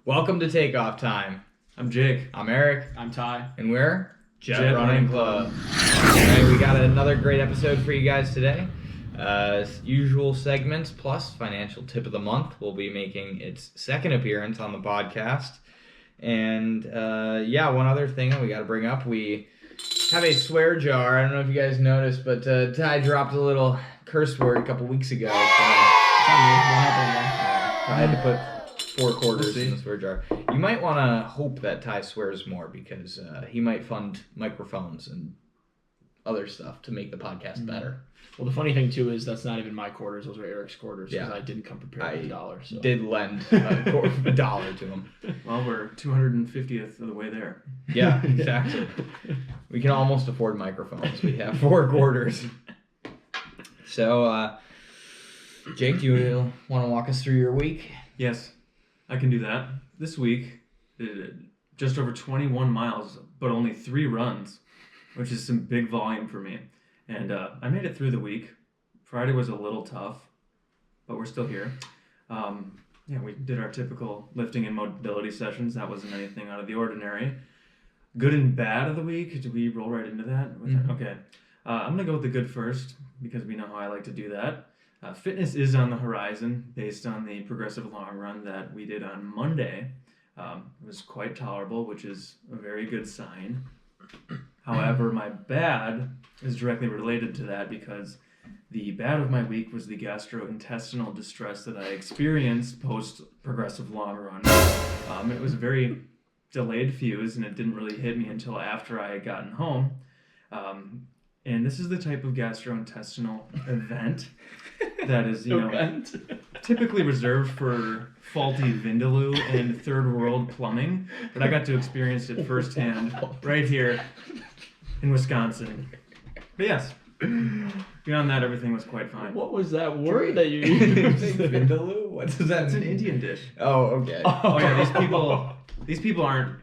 Welcome to Takeoff Time. I'm Jake. I'm Eric. I'm Ty. And we're Jet Running Club. Alright, we got another great episode for you guys today. Usual segments plus financial tip of the month will be making its second appearance on the podcast. And one other thing that we got to bring up, we have a swear jar. I don't know if you guys noticed, but Ty dropped a little curse word a couple weeks ago. So I had to put 4 quarters in the swear jar. You might want to hope that Ty swears more because he might fund microphones and other stuff to make the podcast better. Well, the funny thing too is that's not even my quarters; those are Eric's quarters. Because I didn't come prepared with $1. So. Did lend $1 to him. Well, we're 250th of the way there. Yeah, exactly. We can almost afford microphones. We have 4 quarters. So, Jake, do you want to walk us through your week? Yes, I can do that. This week, just over 21 miles, but only 3 runs, which is some big volume for me. And I made it through the week. Friday was a little tough, but we're still here. We did our typical lifting and mobility sessions. That wasn't anything out of the ordinary. Good and bad of the week. Do we roll right into that? Okay. I'm going to go with the good first because we know how I like to do that. Fitness is on the horizon based on the progressive long run that we did on Monday. It was quite tolerable, which is a very good sign. However, my bad is directly related to that because the bad of my week was the gastrointestinal distress that I experienced post-progressive long run. It was a very delayed fuse, and it didn't really hit me until after I had gotten home. And this is the type of gastrointestinal event that is, typically reserved for faulty Vindaloo and third world plumbing. But I got to experience it firsthand right here in Wisconsin. But yes, beyond that, everything was quite fine. What was that word that you used? Vindaloo? What does that It's mean? an Indian dish. Oh, okay. Oh yeah, these people aren't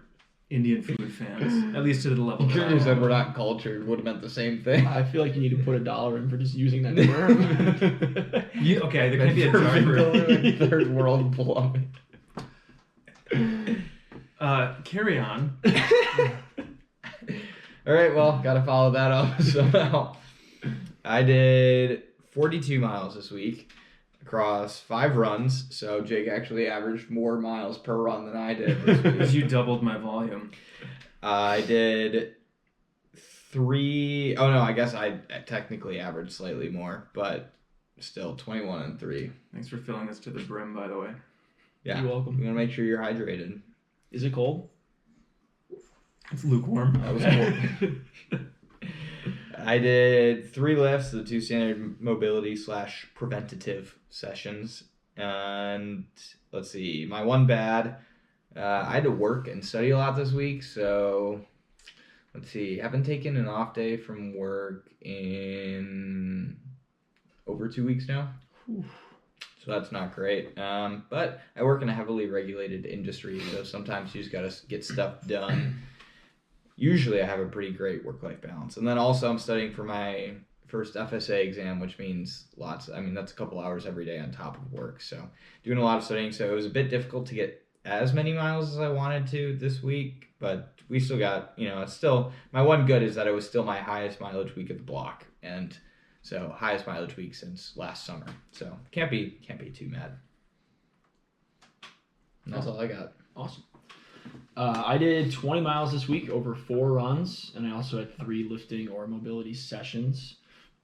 Indian food fans, at least to the level. I'm sure you said we're not cultured would have meant the same thing. I feel like you need to put $1 in for just using that term. Okay, there could be a jar for third world plumbing. Carry on. All right, well, got to follow that up somehow. I did 42 miles this week across 5 runs, so Jake actually averaged more miles per run than I did this week. Because you doubled my volume. I did 3. Oh no, I guess I technically averaged slightly more, but still 21 and 3. Thanks for filling this to the brim, by the way. Yeah, you're welcome. You want to make sure you're hydrated. Is it cold? It's lukewarm. That was cool. I did 3 lifts, the 2 standard mobility / preventative sessions. And let's see, my one bad, I had to work and study a lot this week. So let's see, I haven't taken an off day from work in over 2 weeks now. Whew. So that's not great. But I work in a heavily regulated industry, so sometimes you just got to get stuff done. Usually I have a pretty great work-life balance. And then also I'm studying for my first FSA exam, which means that's a couple hours every day on top of work. So doing a lot of studying. So it was a bit difficult to get as many miles as I wanted to this week, but we still got, it's still, my one good is that it was still my highest mileage week of the block. And so highest mileage week since last summer. So can't be too mad. And that's all I got. Awesome. I did 20 miles this week over 4 runs, and I also had 3 lifting or mobility sessions.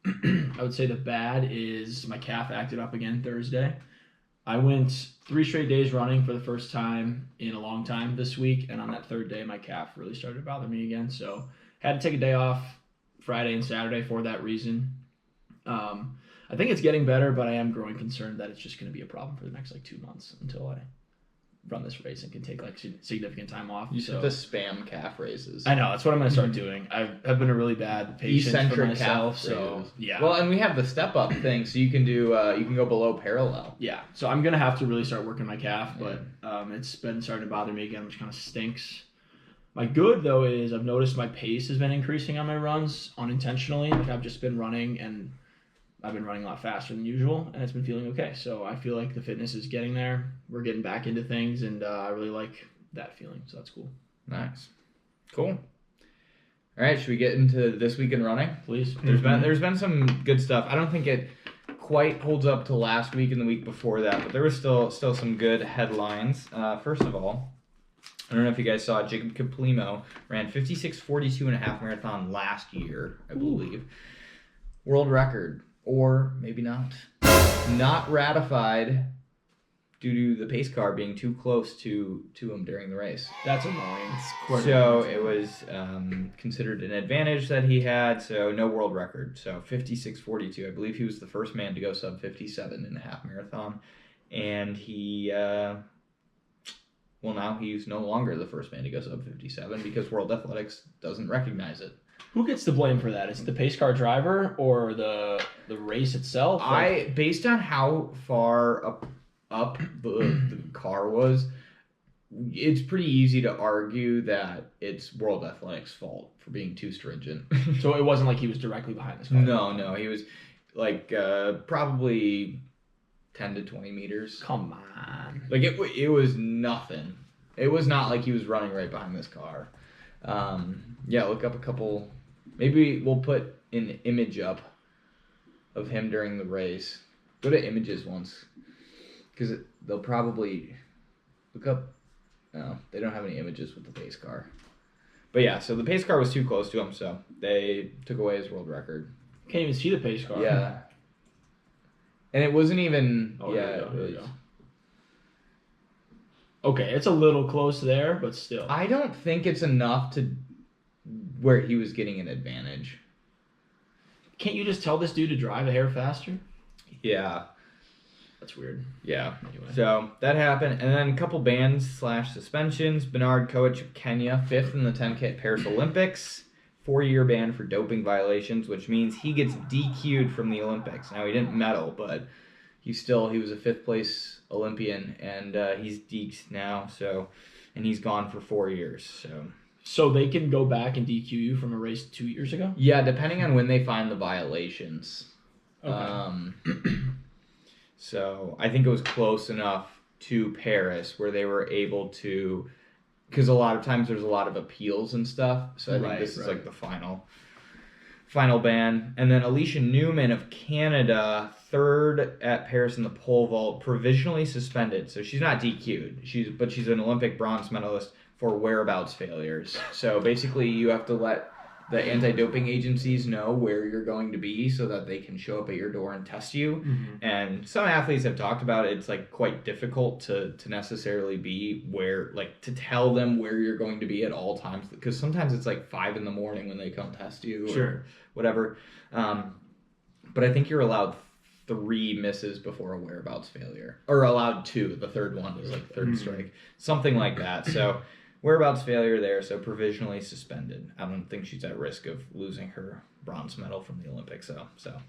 I would say the bad is my calf acted up again Thursday. I went 3 straight days running for the first time in a long time this week, and on that 3rd day, my calf really started to bother me again. So had to take a day off Friday and Saturday for that reason. I think it's getting better, but I am growing concerned that it's just going to be a problem for the next 2 months until I run this race and can take significant time off. You should just spam calf raises. I know, that's what I'm going to start doing. I've been a really bad patient Eccentric for myself, calf so raises. yeah. Well, and we have the step up thing, so you can do you can go below parallel. Yeah, so I'm going to have to really start working my calf, but it's been starting to bother me again, which kind of stinks. My good, though, is I've noticed my pace has been increasing on my runs unintentionally. I've just been running, and I've been running a lot faster than usual, and it's been feeling okay. So I feel like the fitness is getting there. We're getting back into things, and I really like that feeling. So that's cool. Nice. Cool. All right, should we get into this week in running? Please. There's been some good stuff. I don't think it quite holds up to last week and the week before that, but there was still some good headlines. First of all, I don't know if you guys saw, Jacob Kiplimo ran 56:42 and a half marathon last year, I believe. World record, or maybe not. Not ratified due to the pace car being too close to him during the race. That's annoying. So it was considered an advantage that he had, so no world record. So 56:42. I believe he was the first man to go sub 57 and a half marathon. And he, now he's no longer the first man to go sub 57 because World Athletics doesn't recognize it. Who gets the blame for that? Is it the pace car driver or the race itself? Based on how far up the car was, it's pretty easy to argue that it's World Athletics' fault for being too stringent. So it wasn't like he was directly behind this car? No, he was like probably 10 to 20 meters. Come on. Like it was nothing. It was not like he was running right behind this car. Look up a couple. Maybe we'll put an image up of him during the race. Go to images once. Because they'll probably look up. No, they don't have any images with the pace car. But yeah, so the pace car was too close to him, so they took away his world record. Can't even see the pace car. Yeah. And it wasn't even. Oh, yeah. Here we go. Okay, it's a little close there, but still. I don't think it's enough to where he was getting an advantage. Can't you just tell this dude to drive a hair faster? Yeah. That's weird. Yeah. Anyway. So that happened. And then a couple bans / suspensions. Bernard Koech of Kenya, 5th in the 10K Paris Olympics. 4-year ban for doping violations, which means he gets DQ'd from the Olympics. Now, he didn't medal, but he was a 5th place Olympian, and he's deked now. So, and he's gone for 4 years. So they can go back and DQ you from a race 2 years ago? Yeah, depending on when they find the violations. Okay. So I think it was close enough to Paris where they were able to, because a lot of times there's a lot of appeals and stuff. So I think this is like the final ban. And then Alicia Newman of Canada, 3rd at Paris in the pole vault, provisionally suspended. So she's not DQ'd. But she's an Olympic bronze medalist for whereabouts failures. So basically you have to let the anti-doping agencies know where you're going to be so that they can show up at your door and test you. Mm-hmm. And some athletes have talked about it. It's like quite difficult to necessarily be where, like, to tell them where you're going to be at all times, because sometimes it's like 5 a.m. when they come test you or whatever. But I think you're allowed 3 misses before a whereabouts failure, or allowed 2. The third one is like third strike, something like that. So whereabouts failure there, so provisionally suspended. I don't think she's at risk of losing her bronze medal from the Olympics, though. So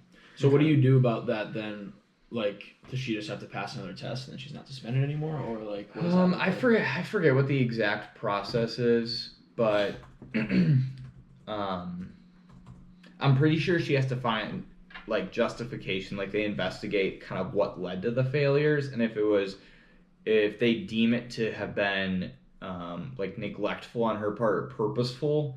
what do you do about that then? Like, does she just have to pass another test and then she's not suspended anymore, or like? What does that look like? I forget what the exact process is, but I'm pretty sure she has to find like justification, like they investigate kind of what led to the failures, and if they deem it to have been like neglectful on her part or purposeful,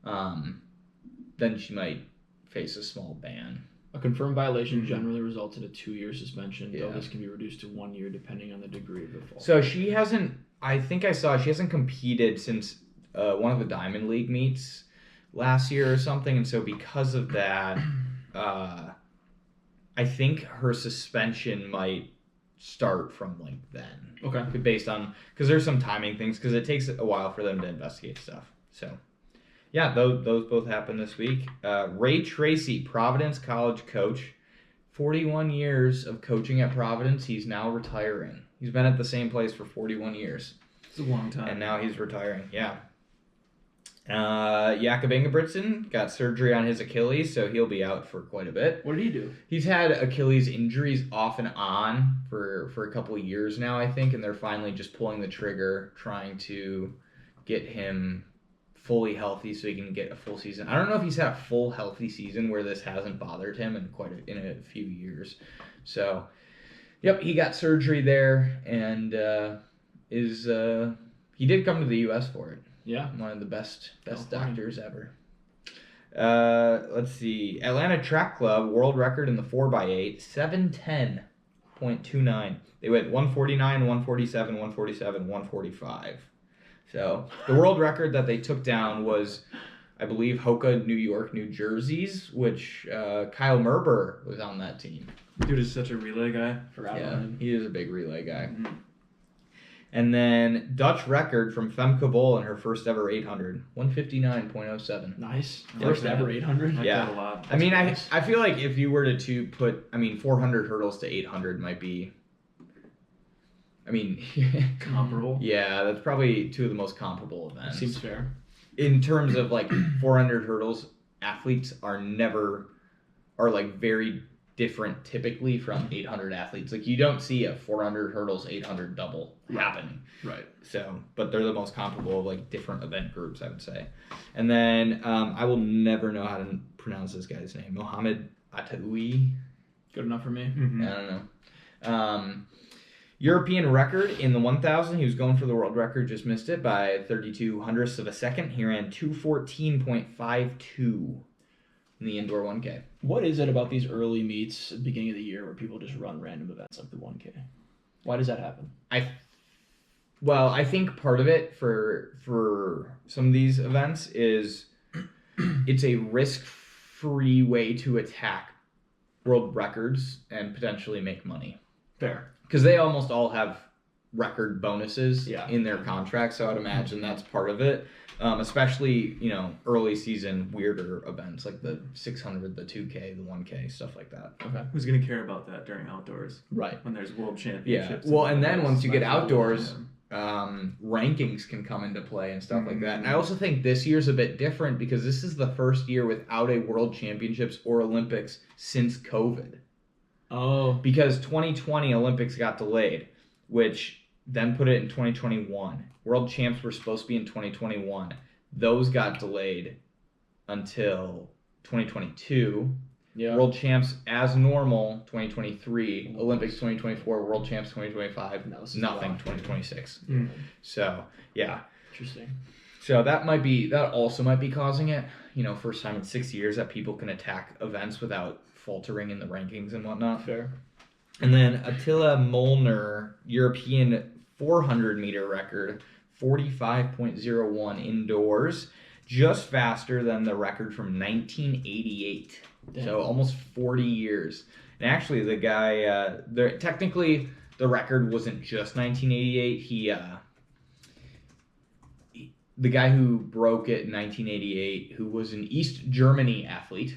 then she might face a small ban. A confirmed violation generally results in a 2-year suspension, Yeah. though this can be reduced to 1 year depending on the degree of the fault. So she hasn't competed since one of the Diamond League meets last year or something, and so because of that, I think her suspension might start from like then. Okay. Based on, because there's some timing things, because it takes a while for them to investigate stuff. So, yeah, those both happened this week. Ray Tracy, Providence College coach, 41 years of coaching at Providence. He's now retiring. He's been at the same place for 41 years. It's a long time. And now he's retiring. Yeah. Jakob Ingebrigtsen got surgery on his Achilles, so he'll be out for quite a bit. What did he do? He's had Achilles injuries off and on for a couple of years now, I think, and they're finally just pulling the trigger, trying to get him fully healthy so he can get a full season. I don't know if he's had a full healthy season where this hasn't bothered him in a few years. So, yep, he got surgery there and he did come to the U.S. for it. Yeah. One of the best California. doctors ever. Let's see. Atlanta Track Club world record in the 4x8, 7:10.29. They went 149, 147, 147, 145. So the world record that they took down was, I believe, Hoka, New York, New Jersey's, which Kyle Merber was on that team. Dude is such a relay guy. Forgot about him. He is a big relay guy. Mm-hmm. And then Dutch record from Femke Bol in her first ever 800, 159.07. Nice. I First like ever that. 800. I like Yeah. that a lot. I mean, nice. I feel like if you were to put, 400 hurdles to 800 might be, Comparable. yeah, that's probably two of the most comparable events. Seems fair. In terms of like 400 hurdles, athletes are very different typically from 800 athletes. Like you don't see a 400 hurdles 800 double happening. Right. So, but they're the most comparable of like different event groups, I would say. And then I will never know how to pronounce this guy's name. Mohamed Ataoui. Good enough for me. Mm-hmm. I don't know. European record in the 1,000. He was going for the world record, just missed it by 32 hundredths of a second. He ran 2:14.52 in the indoor 1K. What is it about these early meets at the beginning of the year where people just run random events like the 1K? Why does that happen? I think part of it for some of these events is it's a risk-free way to attack world records and potentially make money. Fair. Because they almost all have record bonuses Yeah. in their contracts, so I'd imagine that's part of it. Especially, early season weirder events like the 600, the 2K, the 1K, stuff like that. Okay. Who's gonna care about that during outdoors Right. when there's world Yeah. championships? Well, and then once you get That's outdoors, yeah. rankings can come into play and stuff like that. And I Mhm. also think this year's a bit different because this is the first year without a World Championships or Olympics since COVID. Oh. Because 2020 Olympics got delayed, which then put it in 2021. World Champs were supposed to be in 2021. Those got delayed until 2022. Yeah. World Champs as normal 2023. Olympics 2024. World Champs 2025. No, this is Nothing locked. 2026. Mm. So yeah. Interesting. So that also might be causing it. First time in 6 years that people can attack events without faltering in the rankings and whatnot. Fair. And then Attila Molnar, European 400 meter record, 45.01 indoors, just faster than the record from 1988. Damn. So almost 40 years. And actually, the guy, technically, the record wasn't just 1988. The guy who broke it in 1988, who was an East Germany athlete,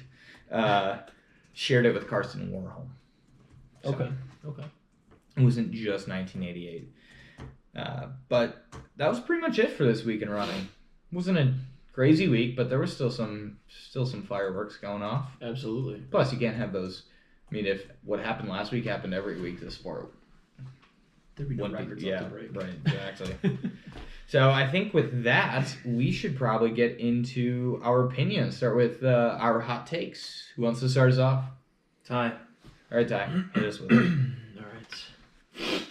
shared it with Karsten Warholm. So Okay. it wasn't just 1988. But that was pretty much it for this week in running. It wasn't a crazy week, but there was still some fireworks going off. Absolutely. Plus, you can't have those. If what happened last week happened every week, the sport There'd be no wouldn't be. records Yeah, left to break. right, exactly. So I think with that, we should probably get into our opinions. Start with our hot takes. Who wants to start us off? Ty. All right, Ty, hit us with it. All right.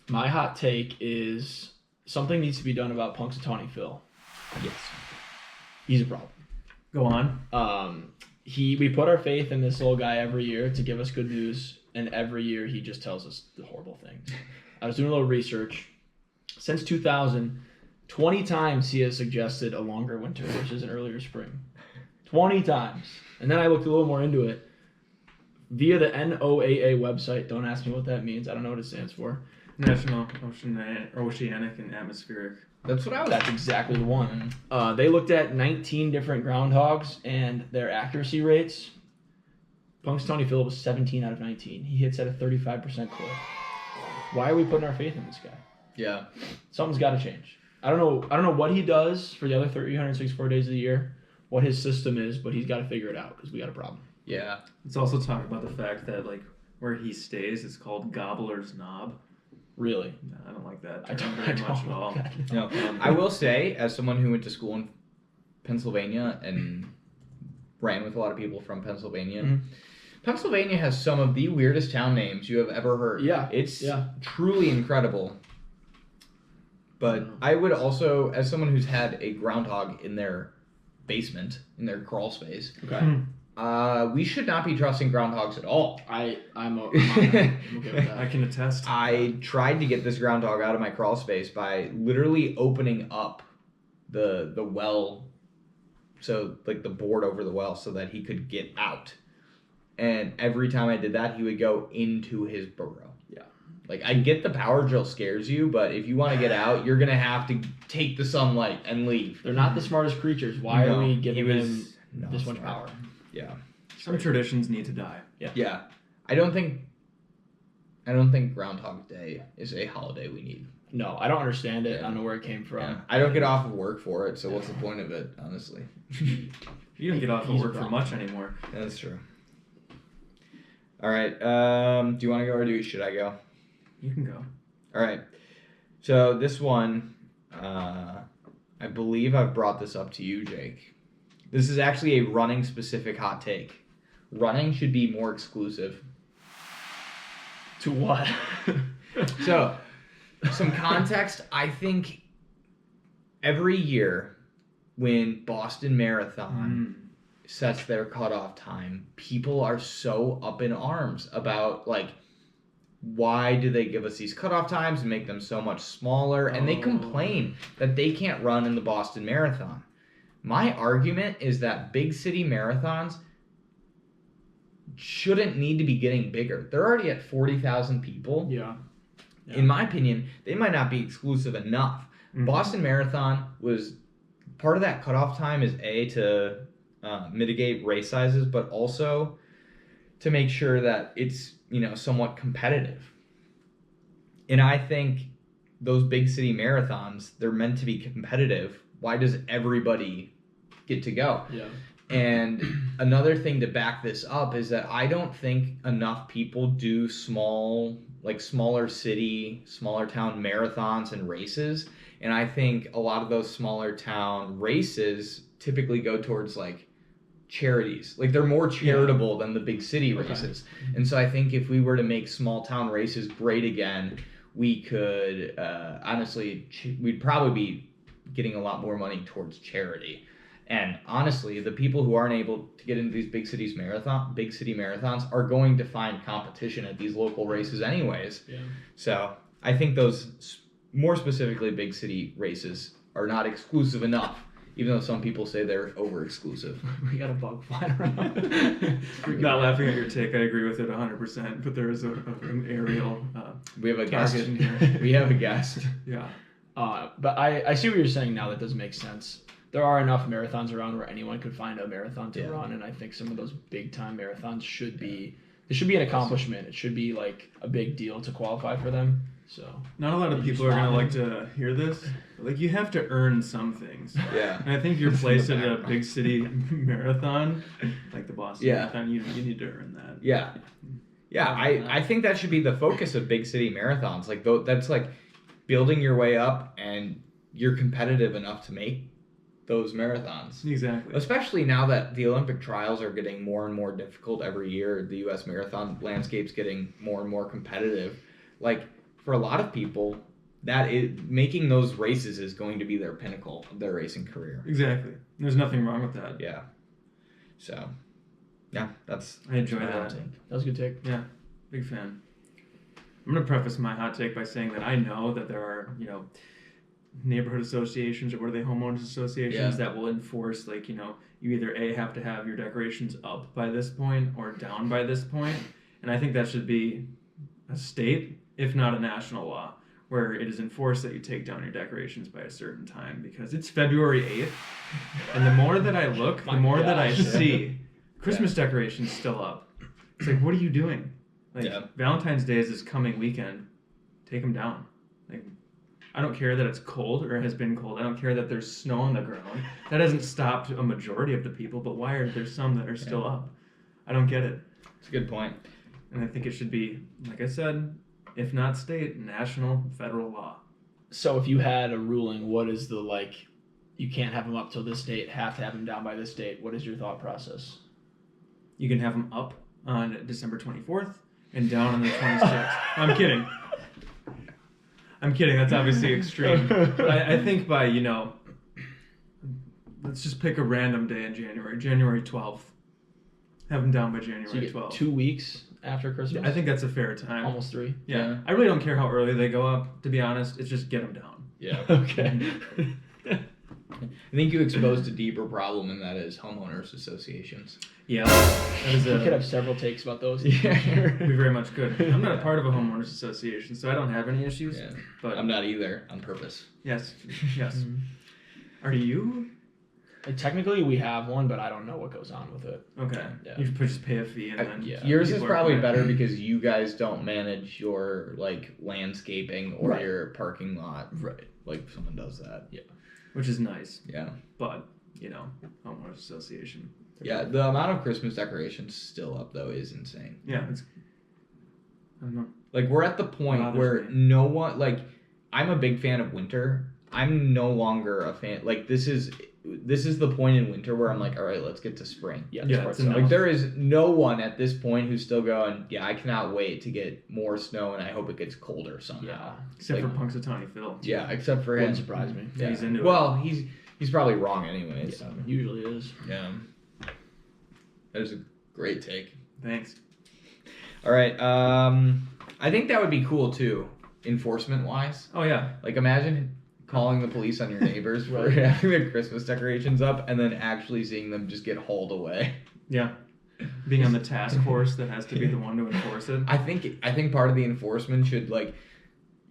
My hot take is something needs to be done about Punxsutawney Phil. Yes. He's a problem. Go on. We put our faith in this little guy every year to give us good news, and every year he just tells us the horrible things. I was doing a little research. Since 2000, 20 times he has suggested a longer winter, which is an earlier spring. 20 times. And then I looked a little more into it. Via the NOAA website, don't ask me what that means. I don't know what it stands for. National Oceanic and Atmospheric. That's what I was. That's exactly the one. They looked at 19 different groundhogs and their accuracy rates. Punxsutawney Phil was 17 out of 19. He hits at a 35% clip. Why are we putting our faith in this guy? Yeah. Something's got to change. I don't know what he does for the other 364 days of the year, what his system is, but he's got to figure it out because we got a problem. Yeah. Let's also talk about the fact that where he stays is called Gobbler's Knob. Really? No, I don't like that. I don't very much at all. like that. No, I will say, as someone who went to school in Pennsylvania and ran with a lot of people from Pennsylvania. Mhm. Pennsylvania has some of the weirdest town names you have ever heard. Yeah. It's Yeah. truly incredible. But I would also, as someone who's had a groundhog in their basement, in their crawl space, Okay. we should not be trusting groundhogs at all. I'm okay with that. I can attest. I tried to get this groundhog out of my crawl space by literally opening up the well, so like the board over the well, so that he could get out. And every time I did that, he would go into his burrow. Yeah. Like, I get the power drill scares you, but if you want to get out, you're going to have to take the sunlight and leave. They're not the smartest creatures. Why are we giving them this much power? power? Yeah. Some traditions need to die. Yeah. I don't think Groundhog Day is a holiday we need. No, I don't understand it. Yeah. I don't know where it came from. Yeah. I don't get off of work for it, so what's the point of it, honestly? You don't get off of He's work for wrong. much anymore. That's true. All right. Do you want to go or should I go? You can go. All right. So this one, I believe I've brought this up to you, Jake. This is actually a running specific hot take. Running should be more exclusive. To what? So, some context. I think every year when Boston Marathon sets their cutoff time, people are so up in arms about, like, why do they give us these cutoff times and make them so much smaller? And they complain that they can't run in the Boston Marathon. My argument is that big city marathons shouldn't need to be getting bigger. They're already at 40,000 people. Yeah. In my opinion, they might not be exclusive enough. Boston Marathon was part of that cutoff time is to mitigate race sizes, but also to make sure that it's, somewhat competitive. And I think those big city marathons, they're meant to be competitive. Why does everybody get to go? Yeah. And another thing to back this up is that I don't think enough people do smaller city, smaller town marathons and races. And I think a lot of those smaller town races typically go towards charities. They're more charitable than the big city races. Okay. And so I think if we were to make small town races great again, we could honestly, we'd probably be getting a lot more money towards charity. And honestly, the people who aren't able to get into these big city marathons are going to find competition at these local races anyways. Yeah. So I think those, more specifically big city races, are not exclusive enough, even though some people say they're over-exclusive. We got a bug flying around. Not laughing at your take. I agree with it 100%, but there is an aerial we have a guest. target in here. We have a guest. Yeah. But I see what you're saying now. That does make sense. There are enough marathons around where anyone could find a marathon to run, and I think some of those big-time marathons should be an accomplishment. It should be a big deal to qualify for them. So not a lot of people are gonna like to hear this. You have to earn some things. Yeah. And I think your place at a big city marathon, like the Boston Marathon, you need to earn that. Yeah. Yeah, I think that should be the focus of big city marathons. That's building your way up, and you're competitive enough to make those marathons. Exactly. Especially now that the Olympic trials are getting more and more difficult every year. The U.S. marathon landscape's getting more and more competitive. For a lot of people, making those races is going to be their pinnacle of their racing career. Exactly. There's nothing wrong with that. Yeah. So, yeah, I enjoy that. That was a good take. Yeah, big fan. I'm going to preface my hot take by saying that I know that there are, neighborhood associations, or what are they, homeowners associations, that will enforce, you either A, have to have your decorations up by this point or down by this point. And I think that should be a state, if not a national law, where it is enforced that you take down your decorations by a certain time, because it's February 8th, and the more that I look, the more that I see Christmas decorations still up. It's what are you doing? Valentine's Day is this coming weekend. Take them down. I don't care that it's cold or has been cold. I don't care that there's snow on the ground. That hasn't stopped a majority of the people, but why are there some that are still up? I don't get it. It's a good point. And I think it should be, like I said, if not state, national, federal law. So if you had a ruling, what is the you can't have them up till this date, have to have them down by this date. What is your thought process? You can have them up on December 24th and down on the 26th. I'm kidding. I'm kidding. That's obviously extreme. But I think by, let's just pick a random day in January 12th. Have them down by So you January get 12th. 2 weeks after Christmas? I think that's a fair time. Almost 3. Yeah. I really don't care how early they go up, to be honest. It's just get them down. Yeah. Okay. I think you exposed a deeper problem, and that is homeowners associations. Yeah. That is We could have several takes about those. Yeah. We very much could. I'm not a part of a homeowners association, so I don't have any issues. Yeah. But I'm not either, on purpose. Yes. Yes. Mhm. Are you? Technically, we have one, but I don't know what goes on with it. Okay. Yeah. You just pay a fee and then yeah. Yours is people are probably paying. better because you guys don't manage your landscaping or Right. your parking lot. Right. Like someone does that. Which is nice, Yeah. but homeowners association. Yeah. The amount of Christmas decorations still up though is insane. Yeah. It's. I don't know. Like we're at the point Bothers where me. no one I'm a big fan of winter. I'm no longer a fan. Like this is the point in winter where I'm like, all right, let's get to spring. Yeah, Yeah, this part's it's enough. Like there is no one at this point who's still going, yeah, I cannot wait to get more snow and I hope it gets colder somehow. Yeah. Except Like- for Punxsutawney Phil. Yeah, except for him. Wouldn't surprise me. Yeah, he's into it. Well, he's probably wrong anyways. Yeah, usually is. Yeah. That is a great take. Thanks. All right. I think that would be cool too, enforcement wise. Oh yeah. Like imagine calling the police on your neighbors for Right. having their Christmas decorations up and then actually seeing them just get hauled away. Yeah. Being on the task force that has to be the one to enforce it. I think part of the enforcement should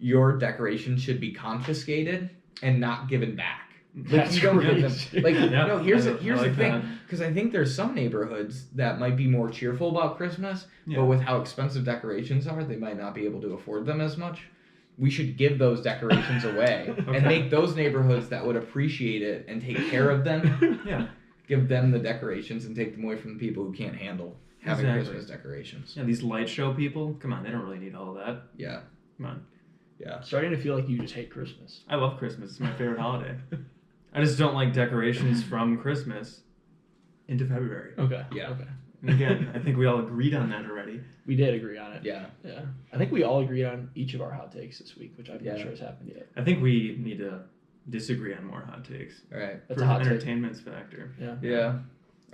your decorations should be confiscated and not given back. That's you don't give crazy. them Yeah, no. Here's I the like thing, that. because I think there's some neighborhoods that might be more cheerful about Christmas, Yeah. but with how expensive decorations are, they might not be able to afford them as much. We should give those decorations away Okay. and make those neighborhoods that would appreciate it and take care of them. Yeah. Give them the decorations and take them away from the people who can't handle having Exactly. Christmas decorations. Yeah. These light show people. Come on, they don't really need all that. Yeah, Come on. yeah. Starting to feel like you just hate Christmas. I love Christmas. It's my favorite holiday. I just don't like decorations from Christmas into February. Okay. Yeah. Okay. And again, I think we all agreed on that already. We did agree on it. Yeah. Yeah. I think we all agreed on each of our hot takes this week, which I'm Yeah. not sure has happened yet. I think we need to disagree on more hot takes. All right. That's for a hot take. entertainment's factor. Yeah. Yeah.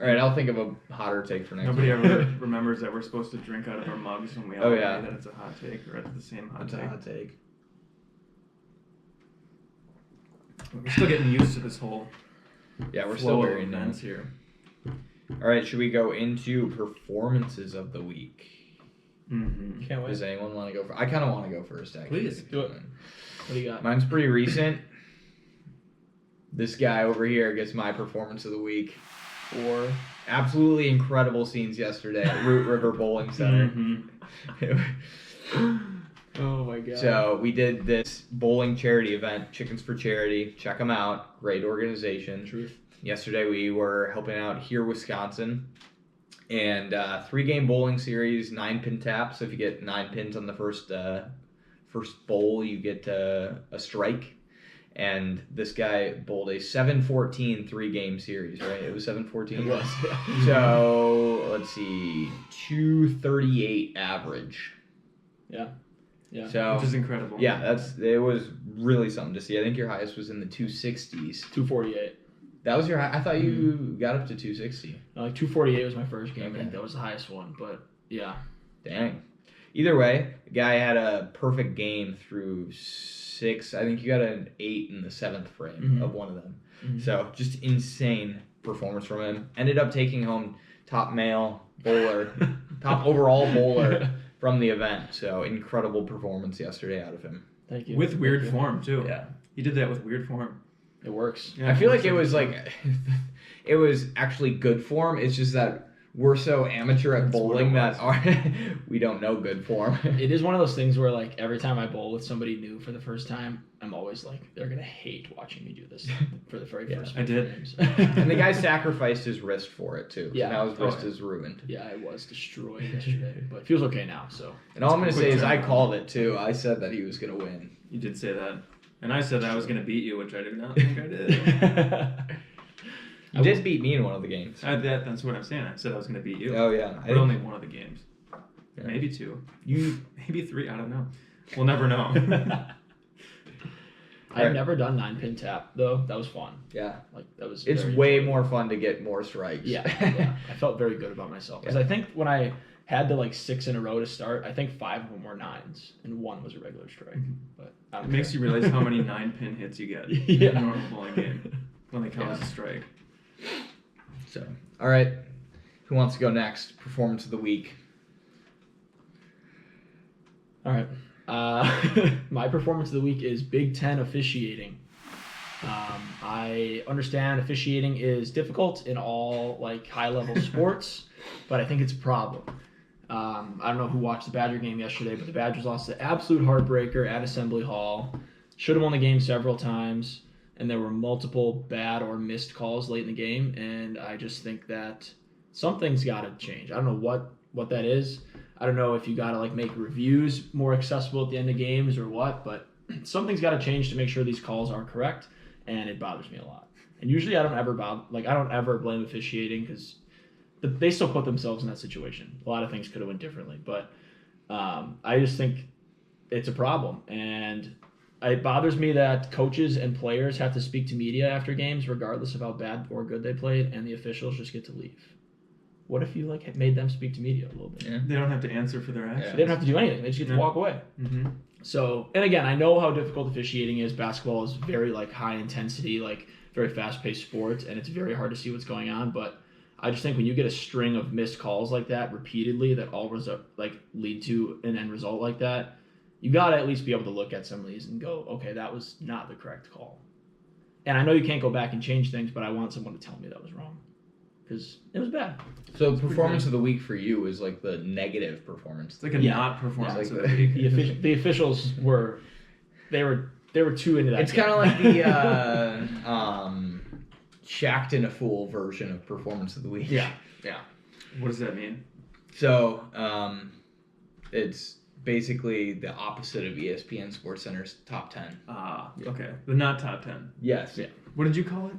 All right. I'll think of a hotter take for next Nobody week. ever remembers that we're supposed to drink out of our mugs when we all Oh, agree yeah. that it's a hot take or it's the same hot That's take. a hot take. We're still getting used to this whole Yeah, we're flow still of very new. events here. All right. Should we go into performances of the week? Mm-hmm. Can't wait. Does anyone want to go? I kind of want to go first. Actually. Please, do it. What do you got? Mine's pretty recent. This guy over here gets my performance of the week for absolutely incredible scenes yesterday at Root River Bowling Center. Mm-hmm. Oh my god. So we did this bowling charity event, Chickens for Charity. Check them out. Great organization. Truth. Yesterday we were helping out here, Wisconsin, and 3-game bowling series, 9-pin taps. So if you get 9 pins on the first bowl, you get a strike. And this guy bowled a 7-14 3-game series, right? It was 7-14. It was. So let's see, 238 average. Yeah. Yeah. So Which is incredible. yeah, it was really something to see. I think your highest was in the 260s. 248. That was your high. I thought you got up to 260. Like 248 was my first game. Okay. I think that was the highest one. But yeah. Dang. Either way, the guy had a perfect game through 6. I think you got an 8 in the 7th frame Mhm. of one of them. Mhm. So just insane performance from him. Ended up taking home top male bowler, top overall bowler from the event. So incredible performance yesterday out of him. Thank you. With Thank weird you. form too. Yeah. He did that with weird form. It works. Yeah, I feel like it looks was like it was actually good form. It's just that we're so amateur at That's what bowling it that we don't know good form. It is one of those things where like every time I bowl with somebody new for the first time, I'm always like, they're gonna hate watching me do this for the very Yeah, first. I did. games. And the guy sacrificed his wrist for it too. Yeah. Now his wrist Oh, yeah. is ruined. Yeah, I was destroyed yesterday, but it feels okay now. So And all I'm gonna Quick say is I turnaround. called it too. I said that he was gonna win. You did say that. And I said I was going to beat you, which I do not think I did. You did beat me in one of the games. That's what I'm saying. I said I was going to beat you. Oh, yeah. But only one of the games. Yeah. Maybe 2. You Maybe 3. I don't know. We'll never know. I've never done 9-pin tap though. That was fun. Yeah. Like that was. It's very way enjoyable. more fun to get more strikes. Yeah. I felt very good about myself because I think when I had the 6 in a row to start, I think 5 of them were 9s and 1 was a regular strike. But I don't It makes care. you realize how many 9-pin hits you get Yeah. in a normal bowling game when they count as a strike. So, all right. Who wants to go next? Performance of the week. All right. My performance of the week is Big Ten officiating. I understand officiating is difficult in all high-level sports, but I think it's a problem. I don't know who watched the Badger game yesterday, but the Badgers lost the absolute heartbreaker at Assembly Hall. Should have won the game several times, and there were multiple bad or missed calls late in the game, and I just think that something's got to change. I don't know what that is. I don't know if you got to make reviews more accessible at the end of games or what, but something's got to change to make sure these calls are correct, and it bothers me a lot. And usually I don't ever blame officiating because they still put themselves in that situation. A lot of things could have went differently, but I just think it's a problem, and it bothers me that coaches and players have to speak to media after games, regardless of how bad or good they played, and the officials just get to leave. What if you made them speak to media a little bit? Yeah. They don't have to answer for their actions. They don't have to do anything. They just get to walk away. Mm-hmm. So, and again, I know how difficult officiating is. Basketball is very high intensity, very fast paced sport, and it's very hard to see what's going on. But I just think when you get a string of missed calls like that repeatedly, that all lead to an end result like that, you gotta at least be able to look at some of these and go, okay, that was not the correct call. And I know you can't go back and change things, but I want someone to tell me that was wrong because it was bad. So performance of the week for you is the negative performance. It's like a not performance Yeah. of the week. The officials were too into that. It's game. kind of like the Shacked in a Fool version of performance of the week. Yeah. What does that mean? So it's basically the opposite of ESPN SportsCenter's top 10. Okay. The not top 10. Yes. Yeah. What did you call it?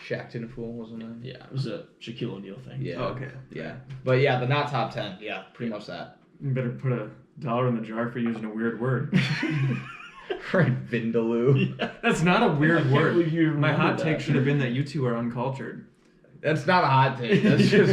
Shacked in a Fool, wasn't it? Yeah, it was a Shaquille O'Neal thing. Yeah. Oh, okay. Yeah. But yeah, the not top 10. Yeah, pretty much that. You better put $1 in the jar for using a weird word. Right, Vindaloo. That's not a weird I can't word. believe you My hot remembered take that. should have been that you two are uncultured. That's not a hot take. That's just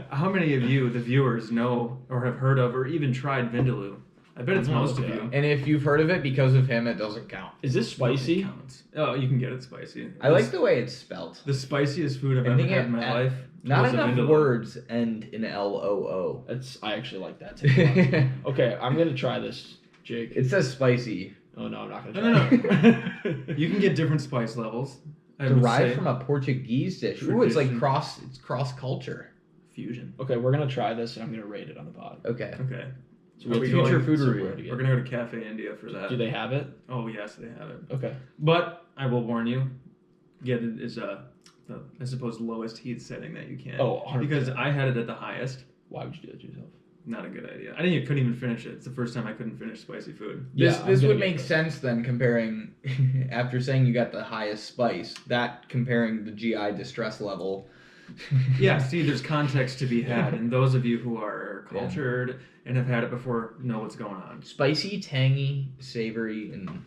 How many of you, the viewers, know or have heard of or even tried Vindaloo? I bet it's most of you. And if you've heard of it because of him, it doesn't count. Is this spicy? It counts. Oh, you can get it spicy. I like the way it's spelled. the spiciest food I've I ever think had in my life. Not was a enough Vindaloo. words end in L-O-O. I actually like that too. Okay, I'm gonna try this, Jake. It says spicy. Oh no, I'm not No, gonna try. no. You can get different spice levels. I would Derived say from a Portuguese dish. Ooh, it's Tradition. cross culture. fusion. Okay, we're gonna try this and I'm gonna rate it on the pod. Okay. Okay. So Are we Future going- food so review. we're We're gonna go to Cafe India for that. Do they have it? Oh yes, they have it. Okay. But I will warn you, get it is the I suppose lowest heat setting that you can. Oh, 100%. because I had it at the highest. Why would you do that to yourself? Not a good idea. I couldn't even finish it. It's the first time I couldn't finish spicy food. This Yeah, I'm this gonna would get make this. sense then comparing after saying you got the highest spice, that comparing the GI distress level. Yeah, see, there's context to be had, and those of you who are cultured and have had it before know what's going on. Spicy, tangy, savory, and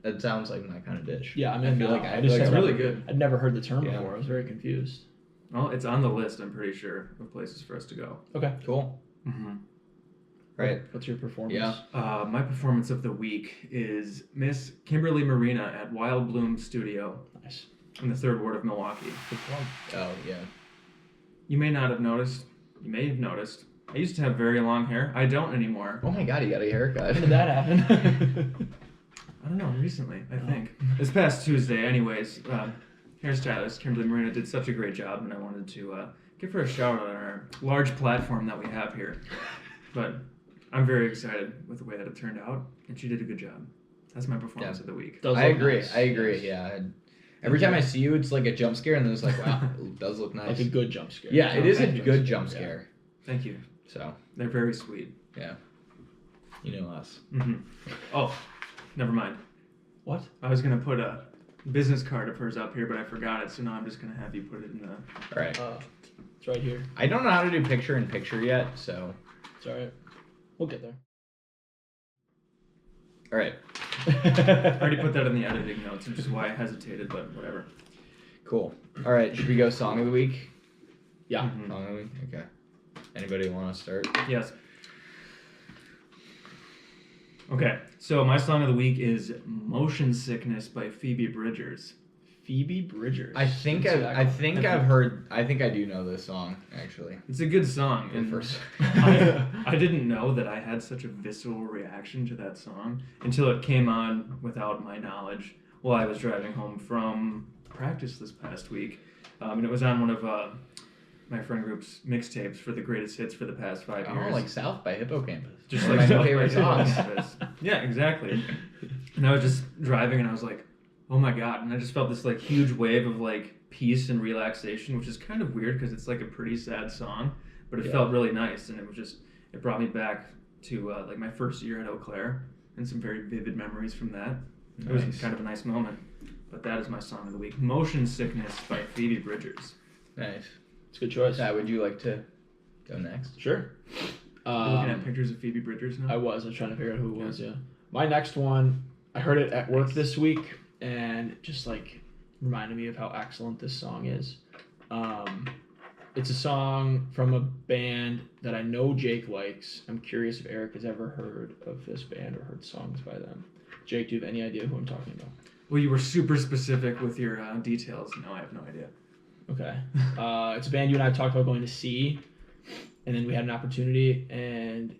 that sounds like my kind of dish. Yeah, I I mean, feel like I I just feel like It's had really never- good. I'd never heard the term Yeah. before. I was very confused. Well, it's on the list, I'm pretty sure, of places for us to go. Okay. Cool. Mm-hmm. Right. What's your performance? Yeah. My performance of the week is Miss Kimberly Marina at Wild Bloom Studio Nice. in the 3rd Ward of Milwaukee. Good plug. Oh yeah. You may not have noticed. You may have noticed. I used to have very long hair. I don't anymore. Oh my god, you got a haircut. When did that happen? I don't know, recently, I think. This past Tuesday, anyways, hairstylist Kimberly Marina did such a great job, and I wanted to give her a shout out on our large platform that we have here. But I'm very excited with the way that it turned out, and she did a good job. That's my performance of the week. Does I look agree. nice. I agree. Yes. Yeah. Every time I see you, it's like a jump scare, and then it's like, wow, it does look nice. Like a good jump scare. Yeah, it is a Thank you. good jump scare. Thank you. So They're very sweet. you know us. Mm-hmm. Oh, never mind. What? I was gonna put a business card of hers up here, but I forgot it, so now I'm just gonna have you put it in the. All right. It's right here. I don't know how to do picture-in-picture yet, so. It's all right. We'll get there. All right. I already put that in the editing notes, which is why I hesitated, but whatever. Cool. All right. Should we go song of the week? Yeah. Mhm. Song of the week. Okay. Anybody want to start? Yes. Okay, so my song of the week is "Motion Sickness" by Phoebe Bridgers. Phoebe Bridgers. I think I do know this song actually. It's a good song, The and first. I didn't know that I had such a visceral reaction to that song until it came on without my knowledge while I was driving home from practice this past week, and it was on one of my friend group's mixtapes for the greatest hits for the past 5 years. Oh, like South by Hippocampus. Just One like of my South favorite by songs. Hippocampus. Yeah, exactly. And I was just driving, and I was like, "Oh my god!" And I just felt this like huge wave of like peace and relaxation, which is kind of weird because it's like a pretty sad song, but it felt really nice, and it brought me back to like my first year at Eau Claire and some very vivid memories from that. It was kind of a nice moment. But that is my song of the week, "Motion Sickness" by Phoebe Bridgers. Nice. It's a good choice. Would you like to go next? Sure. You're looking at pictures of Phoebe Bridgers now? I was trying to figure out who it was, yeah. My next one, I heard it at work this week, and it just like reminded me of how excellent this song is. It's a song from a band that I know Jake likes. I'm curious if Eric has ever heard of this band or heard songs by them. Jake, do you have any idea who I'm talking about? Well, you were super specific with your details. No, I have no idea. Okay. It's a band you and I talked about going to see, and then we had an opportunity, and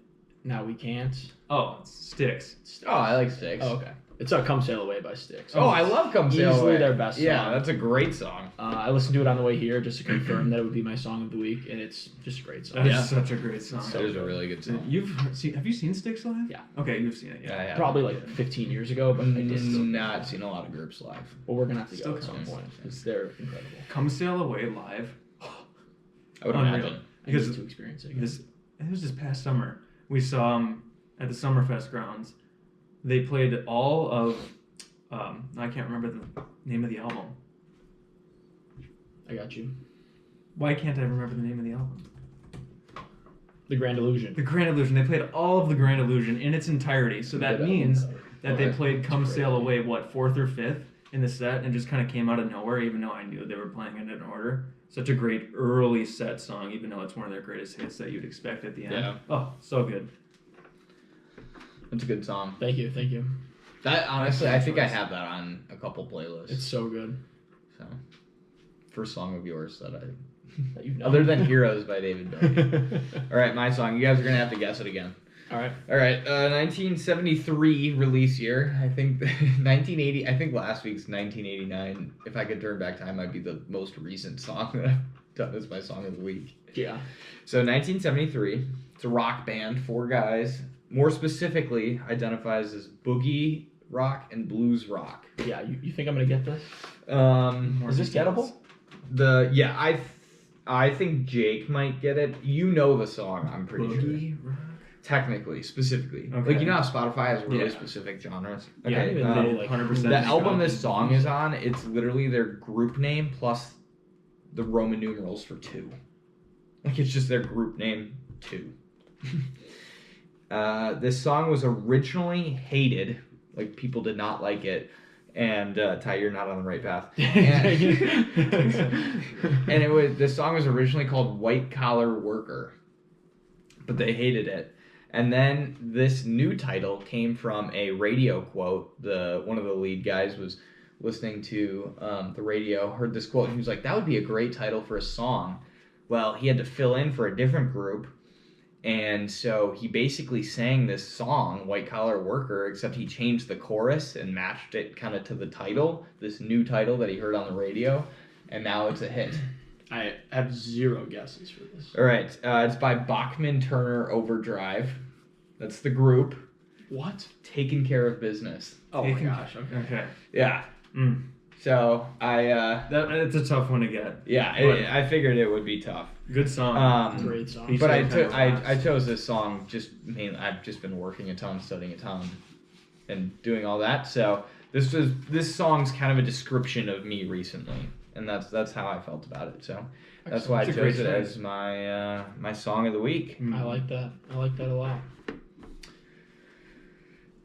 now we can't. Oh, it's Styx. Oh, I like Styx. Oh, okay. It's "Come Sail Away" by Styx. Oh, I love "Come Sail Easily Away." their best Yeah, song. that's a great song. I listened to it on the way here just to confirm that it would be my song of the week, and it's just a great song. That is such a great song. It is a really good song. Have you seen Styx live? Yeah. Okay, you've seen it. Yeah. Yeah. Probably like 15 years ago, but I just Not seen a lot of groups live. well, we're gonna have to Still go at some counts. point because they're incredible. "Come Sail Away" live. I would Unreal. imagine. I Because need to experience it. Again. it was this past summer. We saw them at the Summerfest grounds. They played all of I can't remember the name of the album. I got you. Why can't I remember the name of the album? The Grand Illusion. The Grand Illusion. They played all of the Grand Illusion in its entirety. So that means that they played "Come Sail Away" fourth or fifth in the set, and just kind of came out of nowhere. Even though I knew they were playing it in order. Such a great early set song, even though it's one of their greatest hits that you'd expect at the end. Yeah. Oh, so good. It's a good song. Thank you. That honestly, I think I have that on a couple playlists. It's so good. So, first song of yours that That you've known. other than "Heroes" by David Bowie. All right, my song. You guys are gonna have to guess it again. All right. 1973 release year. I think 1980. I think last week's 1989. If I could turn back time, might be the most recent song that I've done as my song of the week. Yeah. So 1973. It's a rock band, 4 guys. More specifically, identifies as boogie rock and blues rock. Yeah. You think I'm gonna get this? More Is this details. gettable? I think Jake might get it. You know the song, I'm pretty sure. Boogie rock. Technically, specifically. Okay. Like, you know how Spotify has really Yeah. specific genres? Yeah, I didn't even know, like, 100%. The album this song is on, it's literally their group name plus the Roman numerals for 2. Like, it's just their group name, 2. This song was originally hated. Like, people did not like it. And, Ty, you're not on the right path. And this song was originally called "White Collar Worker." But they hated it. And then this new title came from a radio quote. One of the lead guys was listening to the radio, heard this quote, and he was like, "That would be a great title for a song." Well, he had to fill in for a different group, and so he basically sang this song, "White Collar Worker," except he changed the chorus and matched it kind of to the title, this new title that he heard on the radio, and now it's a hit. I have 0 guesses for this. All right, it's by Bachman Turner Overdrive. That's the group. What? Taking Care of Business. Oh my gosh. Okay. Okay. Yeah. Mm. So It's a tough one to get. I figured it would be tough. Good song. Great song. He's But so kind of I relaxed. chose this song just mainly. I've just been working a ton, studying a ton, and doing all that. So this song's kind of a description of me recently, and that's how I felt about it. So that's why I It's a great chose it choice. as my song of the week. I like that. I like that a lot.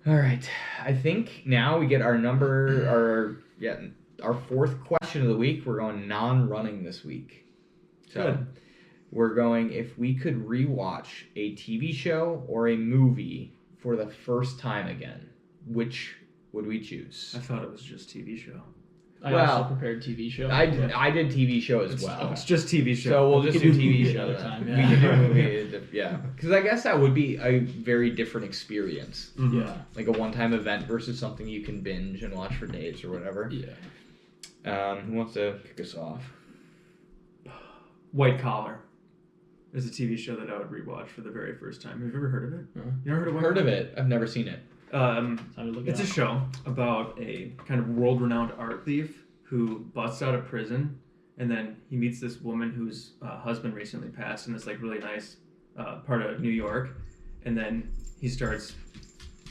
All right, I think now we get our fourth question of the week. We're going non-running this week. So Good. we're going if we could rewatch a TV show or a movie for the first time again, which would we choose? I thought it was just TV show. I Well, also prepared TV show. I did TV show as well. It's just TV show. So we'll We just could do do movie TV show another then. time, We yeah. could do movie, yeah. Because I guess that would be a very different experience. Mhm. Yeah. Like a one-time event versus something you can binge and watch for days or whatever. Yeah. Who wants to kick us off? White Collar is a TV show that I would rewatch for the very first time. Have you ever heard of it? Uh-huh. You ever heard of White Heard of Collar? it? I've never seen it. Time to look it It's a up. show about a kind of world-renowned art thief who busts out of prison, and then he meets this woman whose husband recently passed in this like really nice part of New York, and then he starts.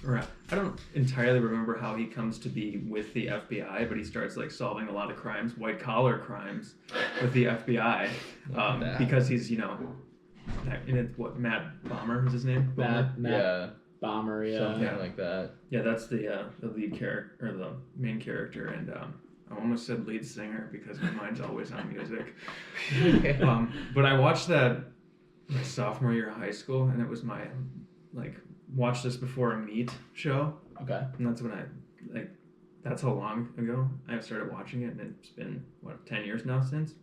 Or I don't entirely remember how he comes to be with the FBI, but he starts like solving a lot of crimes, white collar crimes, with the FBI, that. because he's and it's what Matt Bomber is his name. Bomber? Matt Yeah, Bomber, yeah. something Yeah. like that. Yeah, that's the lead character or the main character, and I almost said lead singer because my mind's always on music. But I watched that my sophomore year of high school, and it was my watch this before a meet show, Okay. and that's when that's how long ago I started watching it, and it's been 10 years now since.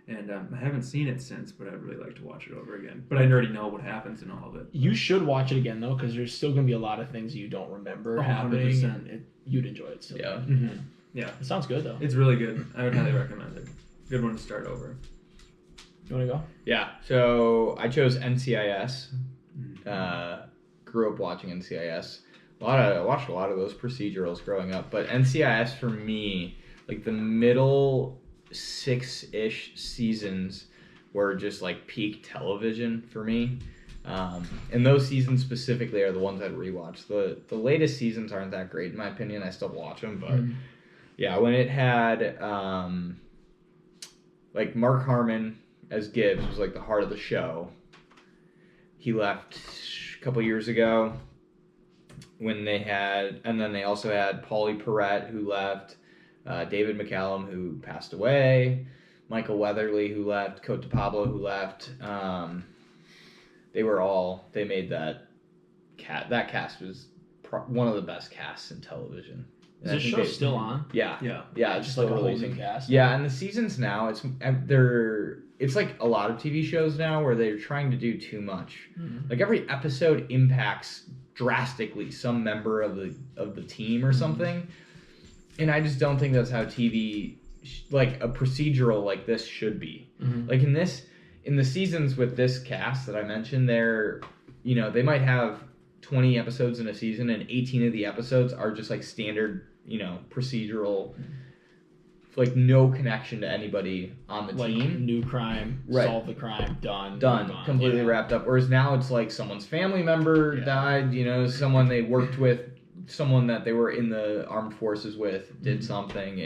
And I haven't seen it since, but I'd really like to watch it over again. But I already know what happens in all of it. You should watch it again though, because there's still gonna be a lot of things you don't remember Oh, happening, 100%. and you'd enjoy it still. Yeah. Mm-hmm. Yeah, It sounds good though. it's really good. I would highly recommend it. Good one to start over. You wanna go? Yeah. So I chose NCIS. Grew up watching NCIS. I watched a lot of those procedurals growing up, but NCIS for me, like the middle 6-ish seasons were just like peak television for me. And those seasons specifically are the ones I'd rewatch. The latest seasons aren't that great in my opinion. I still watch them, but yeah, when it had like Mark Harmon as Gibbs was like the heart of the show. He left a couple years ago when they had, and then they also had Paulie Perrette who left, David McCallum who passed away, Michael Weatherly who left, Cote Pablo who left. They made that cast was one of the best casts in television. Is And I this think show they- still on? Yeah. Yeah. Yeah, it's Just still like a whole releasing. new cast. Yeah, and the seasons now, it's like a lot of TV shows now where they're trying to do too much. Mhm. Like every episode impacts drastically some member of the team or something, and I just don't think that's how TV, like a procedural like this, should be. Mhm. Like in the seasons with this cast that I mentioned, they might have 20 episodes in a season, and 18 of the episodes are just like standard, procedural, like no connection to anybody on the Like team. new crime, Right. solve the crime, done, move Done, on. completely Yeah. wrapped up. Whereas now it's like someone's family member Yeah. died, someone they worked with, someone that they were in the armed forces with did something.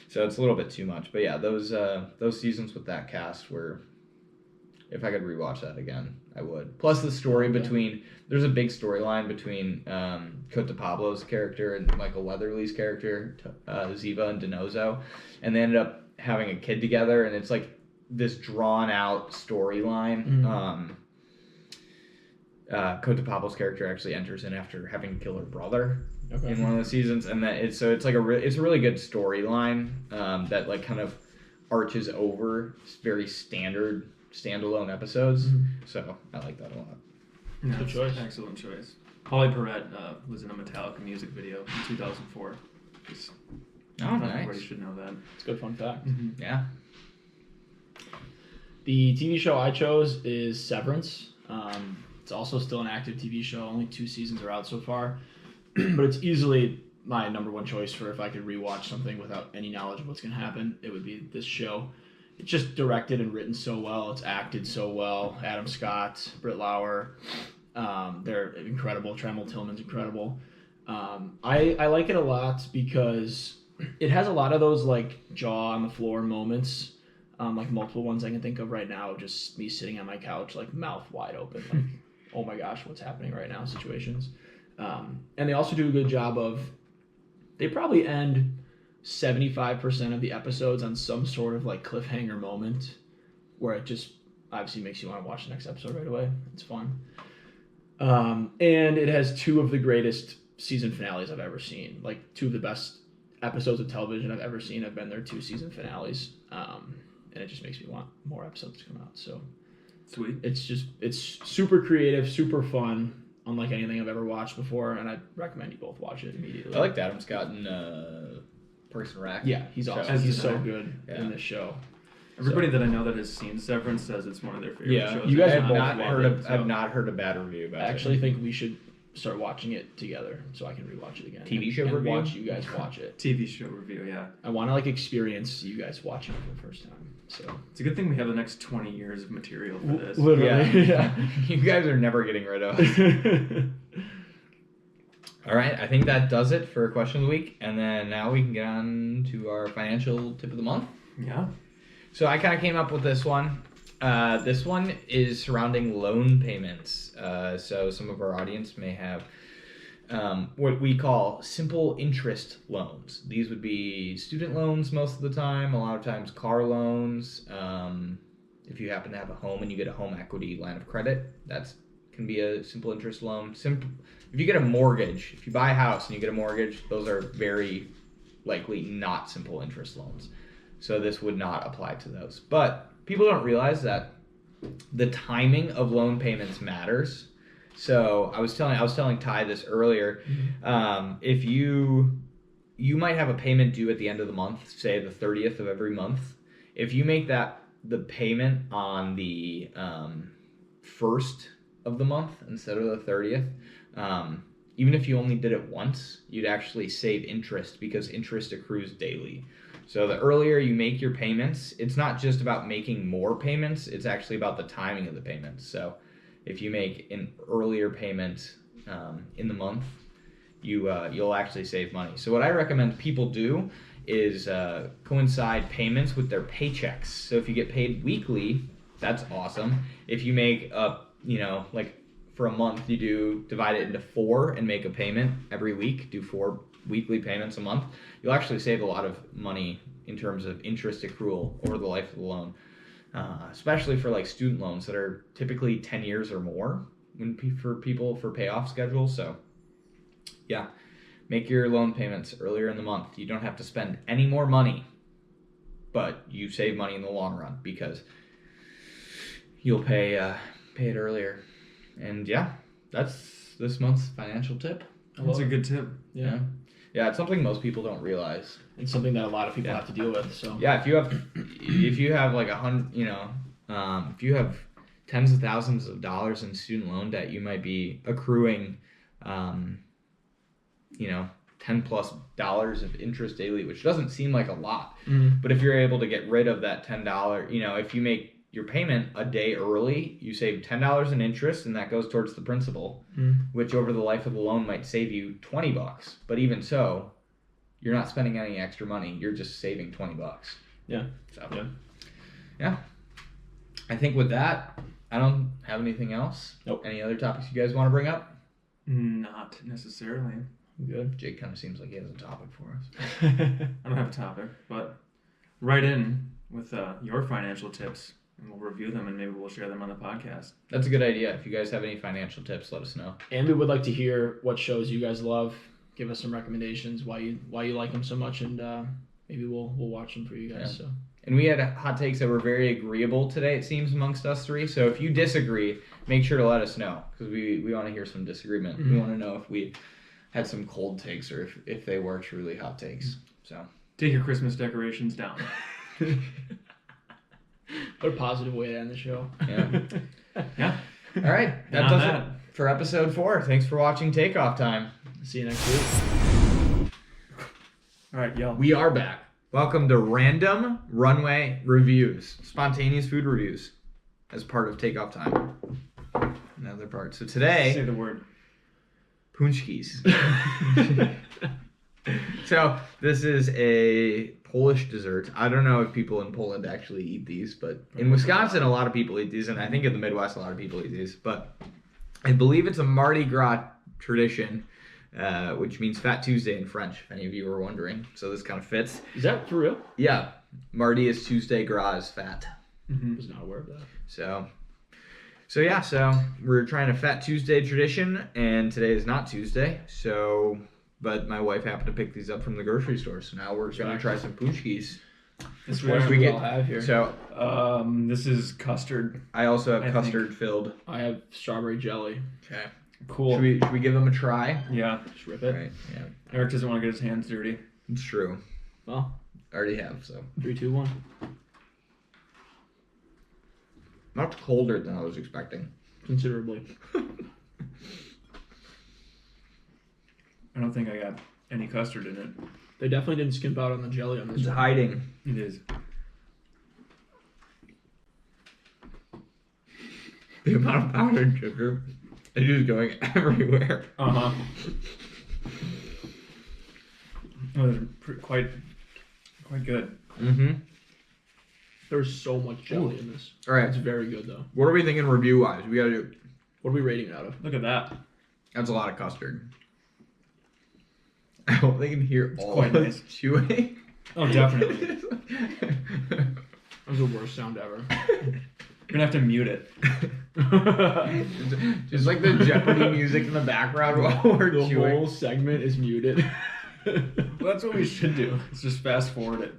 So it's a little bit too much. But yeah, those seasons with that cast were, if I could rewatch that again, I would. Plus the story there's a big storyline between Cote Pablo's character and Michael Weatherly's character, Ziva and Denozo, and they ended up having a kid together, and it's like this drawn out storyline. Cote Pablo's character actually enters in after having killed her brother Okay. in one of the seasons, and it's like it's a really good storyline that like kind of arches over very standard standalone episodes. So I like that a lot. Yeah, Good that's choice. Excellent choice. Paulie Perrette was in a Metallica music video in 2004. Everybody Nice. should know that. It's a good fun fact. Yeah. The TV show I chose is Severance. It's also still an active TV show. Only 2 seasons are out so far. But it's easily my number one choice for if I could rewatch something without any knowledge of what's going to happen. It would be this show. It's just directed and written so well. It's acted so well. Adam Scott, Britt Lauer, they're incredible. Tremel Tillman's incredible. I like it a lot because it has a lot of those like jaw on the floor moments, like multiple ones I can think of right now. Just me sitting on my couch, like mouth wide open, like oh my gosh, what's happening right now situations. And they also do a good job of, they probably end 75% of the episodes on some sort of like cliffhanger moment where it just obviously makes you want to watch the next episode right away. It's fun. And it has two of the greatest season finales I've ever seen. Like two of the best episodes of television I've ever seen have been their two season finales. And it just makes me want more episodes to come out. So Sweet. It's super creative, super fun, unlike anything I've ever watched before, and I recommend you both watch it immediately. I liked Adam Scott in Parks and Rec. Yeah, he's awesome. He's so good in this show. Everybody that I know that has seen Severance says it's one of their favorite shows. You guys I've have not both heard loved it, I've not heard a bad review about it. I actually think we should start watching it together so I can rewatch it again. TV show and review? watch you guys watch it. TV show review, yeah. I want to like experience you guys watching it for the first time. So It's a good thing we have the next 20 years of material for this. literally, yeah. You guys are never getting rid of us. All right, I think that does it for question of the week, and then now we can get on to our financial tip of the month. Yeah. So I kind of came up with this one. This one is surrounding loan payments. So some of our audience may have what we call simple interest loans. These would be student loans most of the time, a lot of times car loans. If you happen to have a home and you get a home equity line of credit, that can be a simple interest loan. If you get a mortgage, if you buy a house and you get a mortgage, those are very likely not simple interest loans. So this would not apply to those. But people don't realize that the timing of loan payments matters. So I was telling Ty this earlier. If you might have a payment due at the end of the month, say the 30th of every month. If you make that the payment on the 1st of the month instead of the 30th, even if you only did it once, you'd actually save interest because interest accrues daily. So the earlier you make your payments, it's not just about making more payments, it's actually about the timing of the payments. So if you make an earlier payment in the month, you'll actually save money. So what I recommend people do is coincide payments with their paychecks. So if you get paid weekly, that's awesome. If you make like for a month, you divide it into 4 and make a payment every week, do 4 weekly payments a month, you'll actually save a lot of money in terms of interest accrual over the life of the loan, especially for like student loans that are typically 10 years or more for people for payoff schedules. So yeah, make your loan payments earlier in the month. You don't have to spend any more money, but you save money in the long run because you'll pay it earlier. And yeah, that's this month's financial tip. That's a good tip. Yeah. Yeah, it's something most people don't realize. It's something that a lot of people have to deal with. So yeah, if you have like 100, if you have tens of thousands of dollars in student loan debt, you might be accruing, $10+ of interest daily, which doesn't seem like a lot. But if you're able to get rid of that $10, if you make your payment a day early, you save $10 in interest, and that goes towards the principal, which over the life of the loan might save you $20. But even so, you're not spending any extra money. You're just saving $20. Yeah. So yeah. I think with that, I don't have anything else. Nope. Any other topics you guys want to bring up? Not necessarily. Good. Jake kind of seems like he has a topic for us. I don't have a topic, but write in with your financial tips, and we'll review them, and maybe we'll share them on the podcast. That's a good idea. If you guys have any financial tips, let us know. And we would like to hear what shows you guys love. Give us some recommendations, why you like them so much, and maybe we'll watch them for you guys. Yeah. So. And we had hot takes that were very agreeable today, it seems, amongst us three. So if you disagree, make sure to let us know, because we want to hear some disagreement. We want to know if we had some cold takes or if they were truly hot takes. So take your Christmas decorations down. What a positive way to end the show. Yeah. Yeah. All right. That does it for episode 4. Thanks for watching Takeoff Time. See you next week. All right, y'all. We are back. Welcome to Random Runway Reviews, spontaneous food reviews, as part of Takeoff Time. Another part. So today, Say the word. Punchkis. So this is a Polish dessert. I don't know if people in Poland actually eat these, but in Wisconsin, a lot of people eat these, and I think in the Midwest, a lot of people eat these. But I believe it's a Mardi Gras tradition, which means Fat Tuesday in French, if any of you were wondering. So this kind of fits. Is that for real? Yeah. Mardi is Tuesday, Gras is fat. I was not aware of that. So we're trying a Fat Tuesday tradition, and today is not Tuesday, but my wife happened to pick these up from the grocery store, so now we're going to try some punchkis. This What do we all have here? So this is custard. I also have I custard filled. I have strawberry jelly. Okay. Cool. Should we give them a try? Yeah. Just rip it. Right. Yeah. Eric doesn't want to get his hands dirty. It's true. Well, I already have, so. 3, 2, 1. Much colder than I was expecting. Considerably. I don't think I got any custard in it. They definitely didn't skimp out on the jelly on this It's one. hiding. It is. The amount of powdered sugar is just going everywhere. Oh, they're quite good. Mm-hmm. There's so much jelly in this. All right. It's very good, though. What are we thinking review-wise? We got to do... What are we rating it out of? Look at that. That's a lot of custard. I hope they can hear all quite of nice. us chewing. Oh, definitely. That was the worst sound ever. You're gonna have to mute it. Just like the Jeopardy music in the background while we're The chewing. whole segment is muted. Well, that's what we should do. Let's just fast forward it.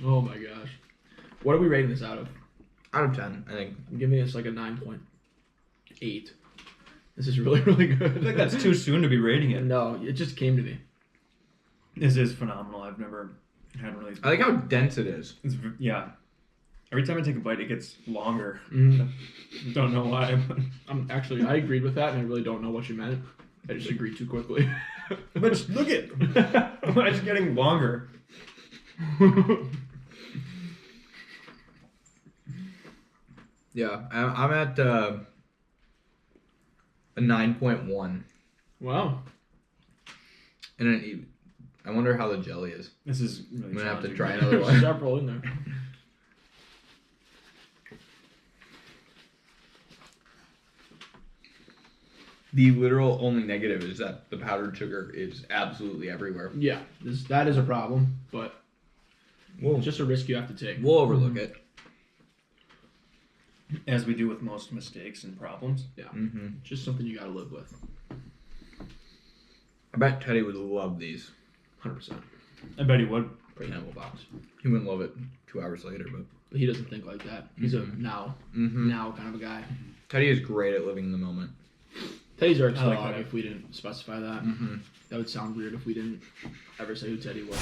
Oh my gosh. What are we rating this out of? Out of 10, I think. I'm giving this like a 9.8. This is really, really good. I think that's too soon to be rating it. No, it just came to me. This is phenomenal. I've never had really. I like how dense it is. Yeah. Every time I take a bite, it gets longer. Mm. Don't know why. But I agreed with that, and I really don't know what you meant. I just agreed too quickly. But just look at it's getting longer. Yeah, I'm at a 9.1. Wow. And I wonder how the jelly is. This is really I'm going to have to challenging. try another There's one. several in there. The literal only negative is that the powdered sugar is absolutely everywhere. Yeah, that is a problem, but We'll, it's just a risk you have to take. we'll overlook it. As we do with most mistakes and problems. Yeah, Mm-hmm. just something you gotta live with. I bet Teddy would love these. 100%. I bet he would. Pineapple box. He wouldn't love it 2 hours later, but... But he doesn't think like that. He's a now kind of a guy. Teddy is great at living in the moment. Teddy's our I like dog, that. if we didn't specify that. Mm-hmm. That would sound weird if we didn't ever say who Teddy was.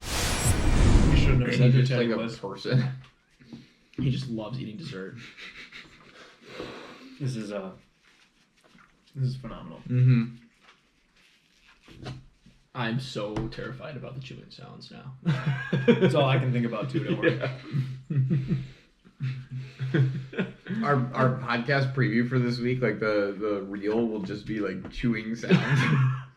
You shouldn't have He's said who just Teddy like a was. person. He just loves eating dessert. This is phenomenal. Mm-hmm. I'm so terrified about the chewing sounds now. That's all I can think about too. Don't worry. Our podcast preview for this week, like the reel, will just be like chewing sounds.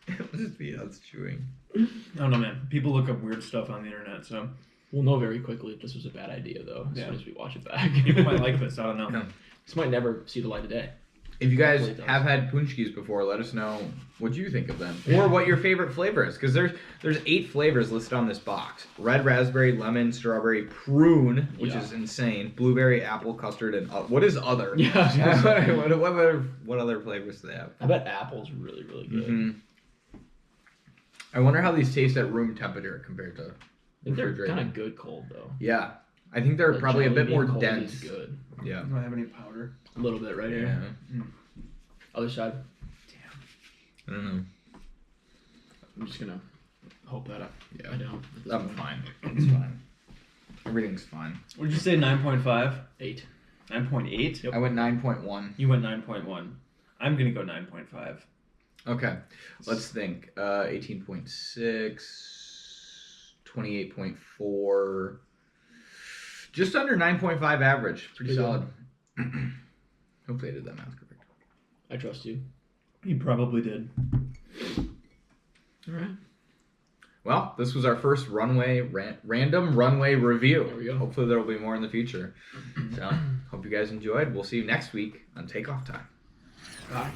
It'll just be us chewing. I don't know, man. People look up weird stuff on the internet, so We'll know very quickly if this was a bad idea, though, as Yeah. soon as we watch it back. people might like this. I don't know. Yeah. This might never see the light of day. If you guys Hopefully it does. have had punchkis before, let us know what you think of them or what your favorite flavor is. Because there's 8 flavors listed on this box: red raspberry, lemon, strawberry, prune, which Yeah. is insane, blueberry, apple, custard, and what is other? Yeah. what other flavors do they have? I bet apple's really, really good. Mm-hmm. I wonder how these taste at room temperature compared to I think they're refrigerated. kind of good cold, though. Yeah, I think they're The probably a jelly bit more being cold dense. is good. Yeah. Do I have any powder? A little bit right Yeah. here. Other side. I don't know. I'm just gonna hope that I Yeah. don't. I'm fine. It's fine. Everything's fine. What did you say? 9.5? 8. 9.8? Yep. I went 9.1. You went 9.1. I'm gonna go 9.5. Okay. Let's think. 18.6, 28.4. Just under 9.5 average. Pretty Pretty solid. Hopefully I did that math correct. I trust you. He probably did. All right. Well, this was our first random runway review. There we go. Hopefully there will be more in the future. So, hope you guys enjoyed. We'll see you next week on Takeoff Time. Bye.